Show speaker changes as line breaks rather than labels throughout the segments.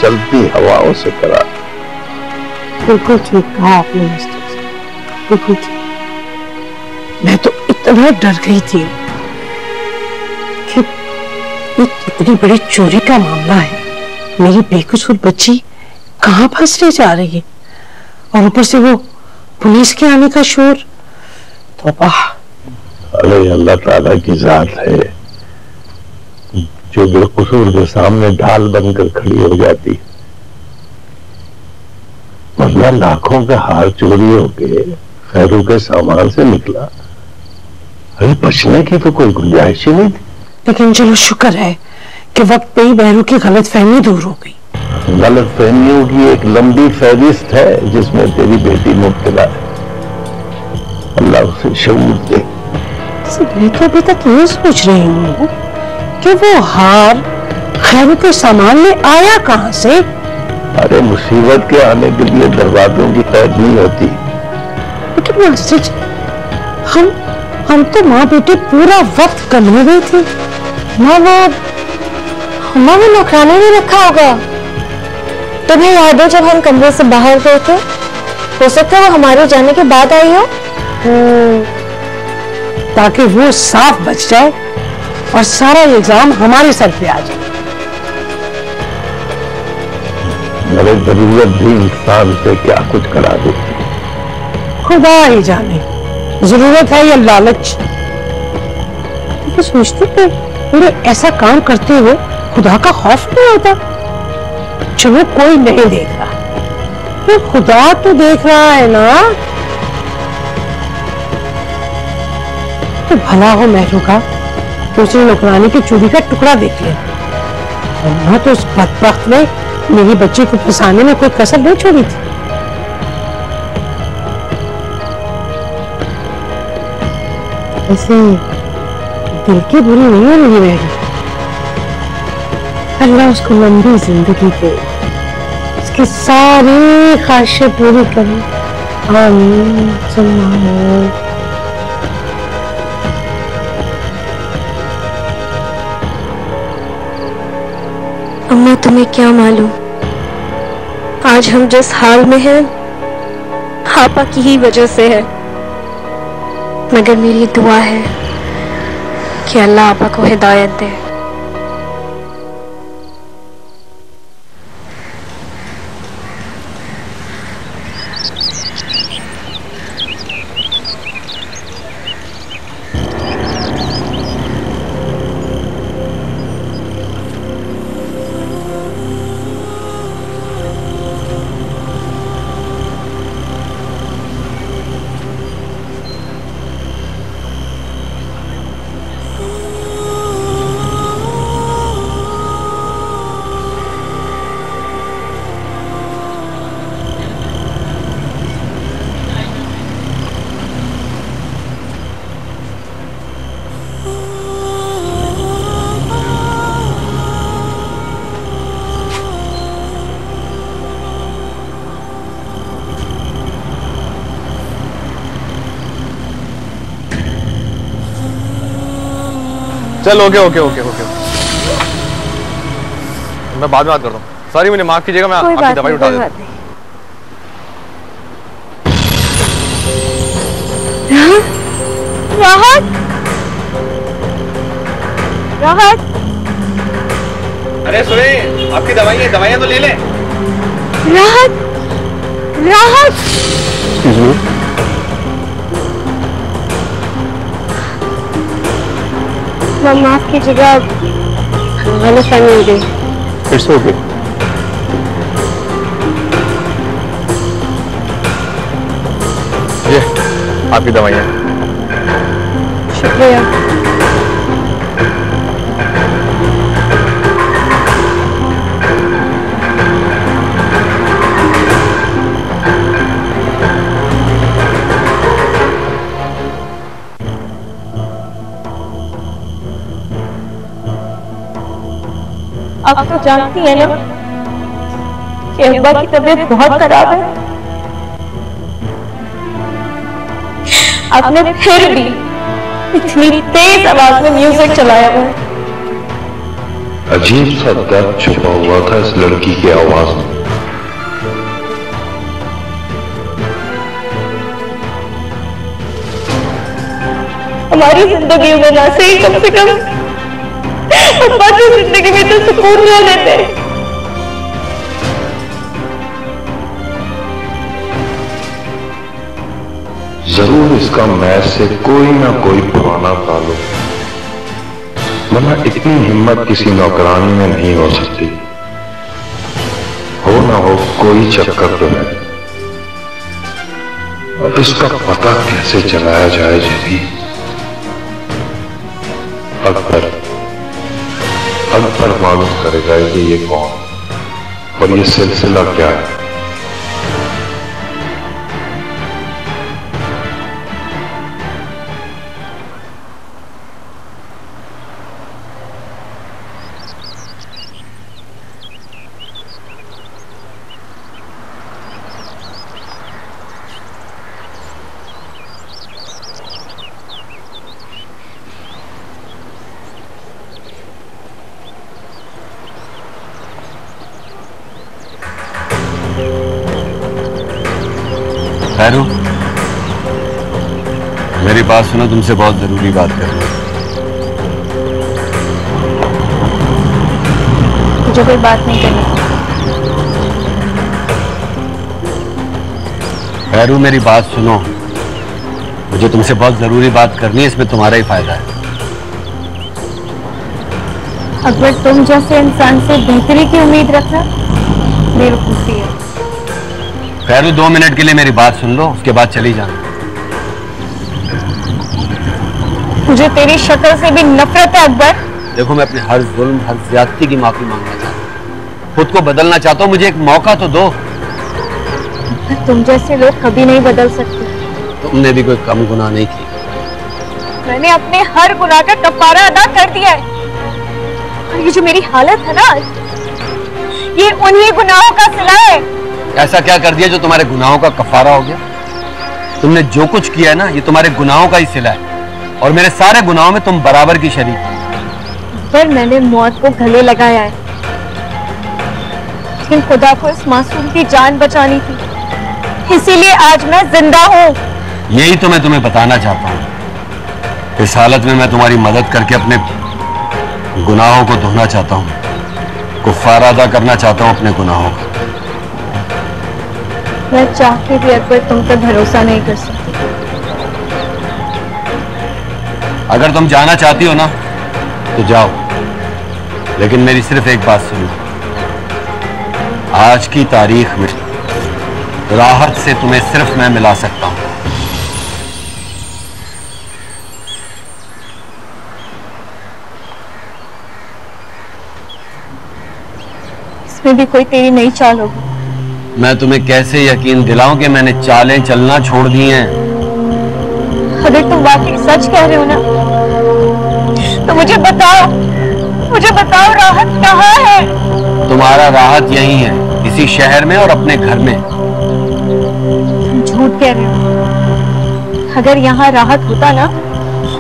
चलती हवाओं से करा।
बिल्कुल ठीक कहा आपने मिस्टर साहब, बिल्कुल ठीक। मैं तो इतना डर गई थी कि इतनी बड़ी चोरी का मामला है, मेरी बेकसूर बच्ची कहाँ फंसने जा रही है, और ऊपर से वो पुलिस के आने का शोर। तौबा।
अरे अल्लाह ताला की जात है जो बेकसूर के सामने ढाल बनकर खड़ी हो जाती, वरना लाखों का हार चोरी होके खैरू के सामान से निकला। अरे बचने की तो कोई गुंजाइश ही नहीं थी।
लेकिन चलो शुक्र है कि वक्त पे ही बहरू की गलतफहमी दूर हो गई।
गलतफहमियों की एक लंबी फहरिस्त है जिसमें तेरी बेटी मुब्तला है। अल्लाह उसे शऊर दे।
मैं तो अभी तक ये सोच रही हूँ कि वो हार खैरू के सामान में आया कहाँ से।
अरे मुसीबत के आने के लिए दरवाजों की कैद नहीं होती।
लेकिन मास्टर जी, हम तो माँ बेटे पूरा वक्त कमरे में थे।
माँ वो नौकरानी ने रखा होगा। तुम्हें याद है जब हम कमरे से बाहर गए थे? हो सकता है वो हमारे जाने के बाद आई हो।
ताकि वो साफ बच जाए और सारा इल्जाम हमारे सर पे आ जाए।
मेरे जरूरत भी इंसान से क्या कुछ करा देती।
खुदा ही जाने जरूरत है या लालच। तो सोचती थे मेरे ऐसा काम करते हुए खुदा का खौफ नहीं होता। चलो कोई नहीं देख रहा, तो खुदा तो देख रहा है ना। तो भला हो महरू का दूसरी नौकरानी की चूड़ी का टुकड़ा देख लिया, वरना तो उस बदबख्त ने मेरी बच्ची को फंसाने में कोई कसर नहीं छोड़ी थी। ऐसे दिल की बुरी नहीं हो रही रहेगी। अल्लाह उसको लंबी जिंदगी दे, उसकी सारी ख्वाहिशें पूरी करे। आमीन सुम्मा आमीन।
अम्मा तुम्हें क्या मालूम, आज हम जिस हाल में हैं आपा की ही वजह से है। मगर मेरी दुआ है कि अल्लाह आपा को हिदायत दे।
चल ओके ओके ओके ओके मैं बाद में बात करता हूँ। सॉरी मुझे माफ कीजिएगा, मैं आपकी दवाई उठा देता हूँ।
राहत, राहत।
अरे सुने, आपकी दवाइयाँ दवाइयाँ तो ले लें।
राहत, राहत। माफ कीजिएगा, गलतफहमी हो गई।
It's okay.
ये आपकी दवाइयाँ।
शुक्रिया।
आप तो जानती है ना कि अब्बा की तबीयत बहुत खराब है। आपने फिर भी इतनी तेज आवाज में म्यूजिक चलाया हुआ है।
अजीब सा दर्द छुपा हुआ था इस लड़की की आवाज में।
हमारी जिंदगी में ना सही, कम से कम अब्बा की जिंदगी में तो सुकून ले लेते।
जरूर इसका मैच से कोई ना कोई पुराना ताल्लुक, वरना इतनी हिम्मत किसी नौकरानी में नहीं हो सकती। हो ना हो कोई चक्कर तो है। अब इसका पता कैसे चलाया जाए जी? अकबर मालूम करेगा कि ये कौन और ये सिलसिला क्या है।
खैरू, मेरी बात सुनो, तुमसे बहुत जरूरी बात करनी है।
मुझे कोई बात नहीं करनी।
खैरू, मेरी बात सुनो, मुझे तुमसे बहुत जरूरी बात करनी है, इसमें तुम्हारा ही फायदा है।
अकबर, तुम जैसे इंसान से बेहतरी की उम्मीद रखना बेवकूफी है।
खैरू, 2 मिनट के लिए मेरी बात सुन लो, उसके बाद चली जाना।
मुझे तेरी शक्ल से भी नफरत है अकबर।
देखो, मैं अपने हर जुल्म, हर ज्यादती की माफी मांगना चाहता हूँ, खुद को बदलना चाहता हूँ, मुझे एक मौका तो दो।
तुम जैसे लोग कभी नहीं बदल सकते।
तुमने भी कोई कम गुनाह नहीं किया।
मैंने अपने हर गुनाह का कफारा अदा कर दिया है। और ये जो मेरी हालत है ना, ये उन्हीं गुनाहों का सिला है।
ऐसा क्या कर दिया जो तुम्हारे गुनाहों का कफारा हो गया? तुमने जो कुछ किया है ना, ये तुम्हारे गुनाहों का ही सिला है, और मेरे सारे गुनाहों में तुम बराबर की शरीक हो।
पर मैंने मौत को गले लगाया है, लेकिन खुदा को इस मासूम की जान बचानी थी, इसीलिए आज मैं जिंदा हूँ।
यही तो मैं तुम्हें बताना चाहता हूँ। इस हालत में मैं तुम्हारी मदद करके अपने गुनाहों को धोना चाहता हूँ, कफारा अदा करना चाहता हूँ अपने गुनाहों का।
मैं चाह के भी अकबर तुम पर भरोसा नहीं कर सकती।
अगर तुम जाना चाहती हो ना तो जाओ, लेकिन मेरी सिर्फ एक बात सुनो। आज की तारीख में राहत से तुम्हें सिर्फ मैं मिला सकता हूं।
इसमें भी कोई तेरी नई चाल होगी।
मैं तुम्हें कैसे यकीन दिलाऊं कि मैंने चालें चलना छोड़ दी हैं?
अगर तुम वाकई सच कह रहे हो ना, तो मुझे बताओ राहत कहाँ है?
तुम्हारा राहत यही है, इसी शहर में और अपने घर में।
तुम झूठ कह रहे हो। अगर यहाँ राहत होता ना,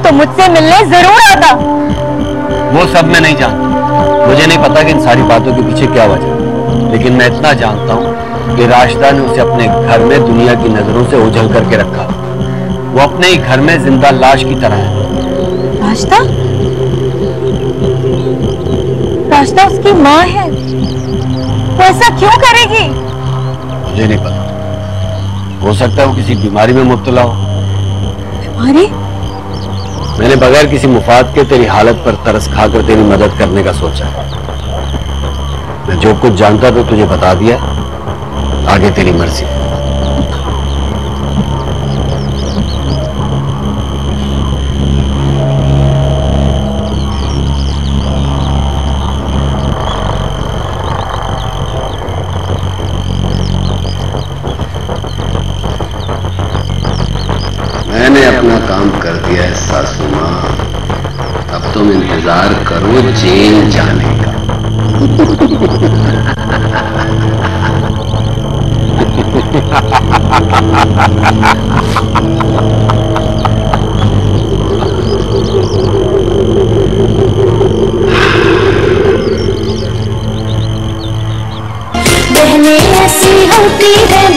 तो मुझसे मिलने जरूर आता।
वो सब मैं नहीं जानता, मुझे नहीं पता कि इन सारी बातों के पीछे क्या वजह, लेकिन मैं इतना जानता हूँ कि राशिदा ने उसे अपने घर में दुनिया की नजरों से ओझल करके रखा। वो अपने ही घर में जिंदा लाश की तरह है।
राशिदा उसकी माँ है, वो ऐसा क्यों करेगी?
मुझे नहीं पता, हो सकता है वो किसी बीमारी में मुब्तला हो।
बीमारी?
मैंने बगैर किसी मुफाद के तेरी हालत पर तरस खाकर तेरी मदद करने का सोचा। मैं जो कुछ जानता था तुझे बता दिया, आगे तेरी मर्जी। मैंने अपना काम कर दिया है सासू माँ, अब तुम इंतजार करो जेल जाने का।
पहले ऐसी होती है